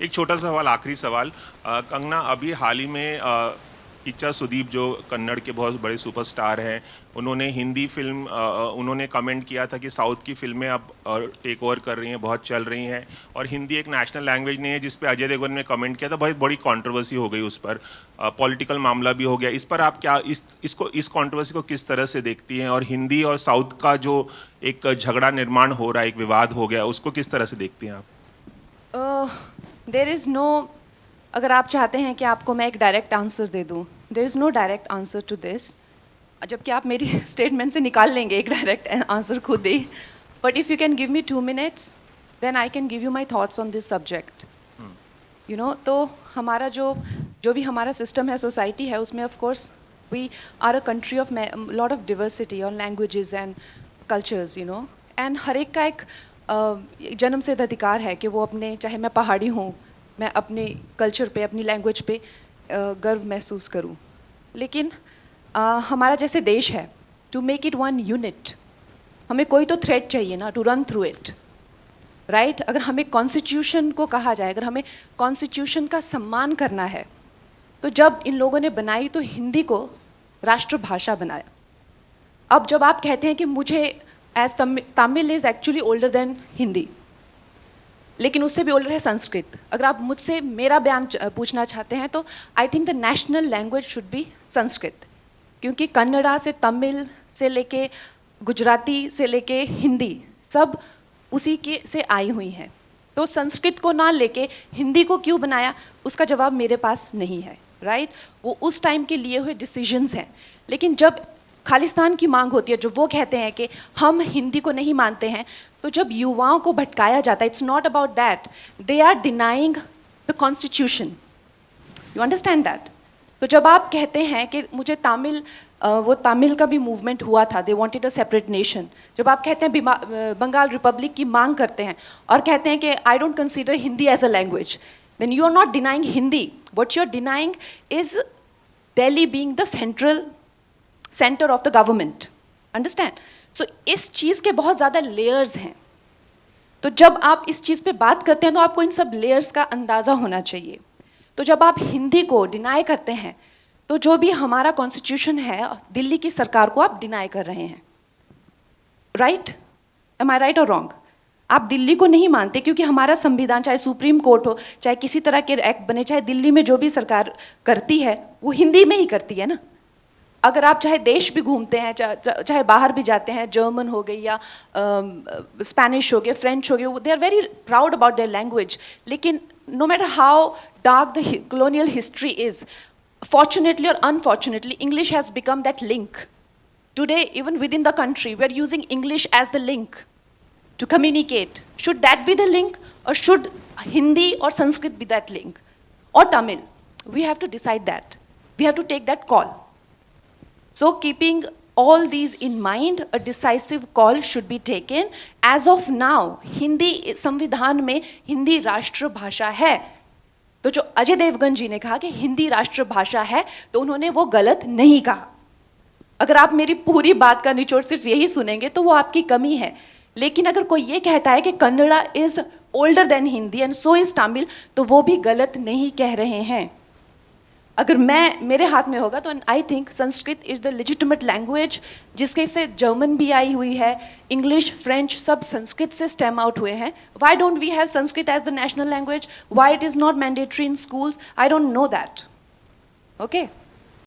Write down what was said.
एक छोटा सा सवाल, आखिरी सवाल। कंगना, अभी हाल ही में किच्चा सुदीप जो कन्नड़ के बहुत बड़े सुपरस्टार हैं, उन्होंने हिंदी फिल्म उन्होंने कमेंट किया था कि साउथ की फिल्में अब टेक ओवर कर रही हैं, बहुत चल रही हैं, और हिंदी एक नेशनल लैंग्वेज नहीं है, जिस पे अजय देवगन ने कमेंट किया था, बहुत बड़ी कंट्रोवर्सी हो गई उस पर, पॉलिटिकल मामला भी हो गया। इस पर आप क्या इस कंट्रोवर्सी को किस तरह से देखती हैं, और हिंदी और साउथ का जो एक झगड़ा निर्माण हो रहा है, एक विवाद हो गया, उसको किस तरह से देखती हैं आप? देर इज़ नो, अगर आप चाहते हैं कि आपको मैं एक डायरेक्ट आंसर दे दूं, there is no direct answer to this, जबकि आप मेरी स्टेटमेंट से निकाल लेंगे एक डायरेक्ट आंसर खुद ही। But if you can give me 2 minutes, then I can give you my thoughts on this subject. You know, तो हमारा जो भी हमारा सिस्टम है, सोसाइटी है, उसमें of course we are a country of lot of diversity और languages and cultures, you know, and हर एक का एक जन्मसिद्ध अधिकार है कि वो अपने, चाहे मैं पहाड़ी हूँ, मैं अपने कल्चर पे, अपनी लैंग्वेज पे गर्व महसूस करूँ। लेकिन हमारा जैसे देश है, to make it one unit, हमें कोई तो थ्रेड चाहिए ना, to run through it, right? अगर हमें कॉन्स्टिट्यूशन को कहा जाए, अगर हमें कॉन्स्टिट्यूशन का सम्मान करना है, तो जब इन लोगों ने बनाई तो हिंदी को राष्ट्रभाषा बनाया। अब जब आप कहते हैं कि मुझे as Tamil is actually older than Hindi, लेकिन उससे भी ओल्डर है संस्कृत। अगर आप मुझसे मेरा बयान पूछना चाहते हैं, तो I think the national language should be Sanskrit, क्योंकि कन्नड़ा से, तमिल से लेके गुजराती से लेके हिंदी, सब उसी के से आई हुई हैं। तो संस्कृत को ना लेके हिंदी को क्यों बनाया, उसका जवाब मेरे पास नहीं है, राइट? वो उस टाइम के लिए हुए डिसीजंस हैं। लेकिन जब खालिस्तान की मांग होती है, जो वो कहते हैं कि हम हिंदी को नहीं मानते हैं, तो जब युवाओं को भटकाया जाता है, it's not about that, they are denying the constitution. You understand that? तो जब आप कहते हैं कि मुझे तमिल, वो तमिल का भी मूवमेंट हुआ था, they wanted a separate nation, जब आप कहते हैं बंगाल रिपब्लिक की मांग करते हैं और कहते हैं कि I don't consider Hindi as a language, then you are not denying Hindi, what you are denying is Delhi being the centre of the government. Understand? So इस चीज़ के बहुत ज़्यादा लेयर्स हैं। तो जब आप इस चीज़ पे बात करते हैं, तो आपको इन सब लेयर्स का अंदाज़ा होना चाहिए। तो जब आप हिंदी को डिनाई करते हैं, तो जो भी हमारा कॉन्स्टिट्यूशन है, दिल्ली की सरकार को आप डिनाई कर रहे हैं, राइट? एम आई राइट और रॉन्ग? आप दिल्ली को नहीं मानते, क्योंकि हमारा संविधान, चाहे सुप्रीम कोर्ट हो, चाहे किसी तरह के एक्ट बने, चाहे दिल्ली में जो भी सरकार करती है वो हिंदी में ही करती है ना। अगर आप चाहे देश भी घूमते हैं, चाहे बाहर भी जाते हैं, जर्मन हो गई या स्पेनिश हो गए, फ्रेंच हो गए, they are very proud about their language. लेकिन no matter how dark the colonial history is, fortunately or unfortunately, English has become that link. Today, even within the country, we are using English as the link to communicate. Should that be the link, or should Hindi or Sanskrit be that link? Or Tamil? We have to decide that. We have to take that call. So keeping all these in mind, a decisive call should be taken. As of now, Hindi, संविधान में हिंदी राष्ट्रभाषा है। तो जो अजय देवगन जी ने कहा कि हिंदी राष्ट्रभाषा है, तो उन्होंने वो गलत नहीं कहा। अगर आप मेरी पूरी बात का निचोड़ सिर्फ यही सुनेंगे, तो वो आपकी कमी है। लेकिन अगर कोई ये कहता है कि Kannada is older than Hindi and so is Tamil, तो वो भी गलत नहीं कह रहे हैं। अगर मेरे हाथ में होगा, तो I think Sanskrit is the legitimate language, जिसके से जर्मन भी आई हुई है, इंग्लिश, फ्रेंच, सब संस्कृत से स्टेम आउट हुए हैं। Why don't we have Sanskrit as the national language? Why it is not mandatory in schools? I don't know that. Okay.